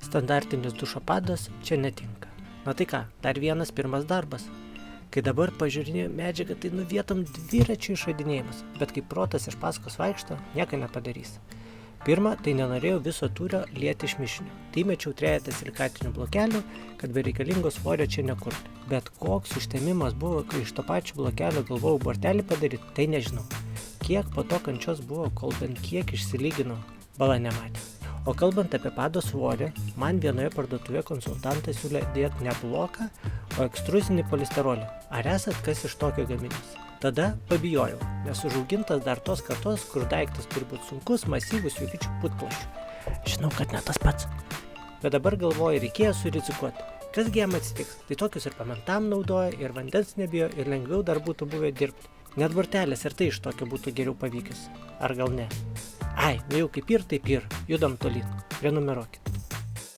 Standartinis dušo padas čia netinka. Na tai ką, dar vienas pirmas darbas. Kai dabar pažiūrinėjau medžiagą, tai vietom dviračių išradinėjimas, bet kai protas iš paskos vaikšto, nieko nepadarys. Pirma, tai nenorėjau viso tūrio lieti iš mišinio. Tai mečiau trejetą silikatinių blokelių, kad be reikalingo svorio čia nekurti. Bet koks užtemimas buvo, kai iš to pačio blokelio galvojau bortelį padaryti, tai nežinau. Kiek po to kančios buvo, kol bent kiek išsilyginau, bala nematė. O kalbant apie pado svorį, man vienoje parduotuvėje konsultantas siūlė dėti ne bloką, o ekstruzinį polisterolį. Ar esat kas iš tokio gaminys? Tada pabijojau, nes užaugintas dar tos kartos, kur daiktas turi būti sunkus, masyvus, jokių putplasčių. Žinau, kad ne tas pats. Bet dabar galvoju, reikėjo surizikuoti. Kas jam atsitiks? Tai tokius ir pamentam naudoja, ir vandens nebijo, ir lengviau dar būtų buvę dirbti. Net bortelės ir tai iš tokio būtų geriau pavykęs. Ar gal ne? Ai, jau kaip ir, taip ir. Judam tolyn. Prenumeruokit.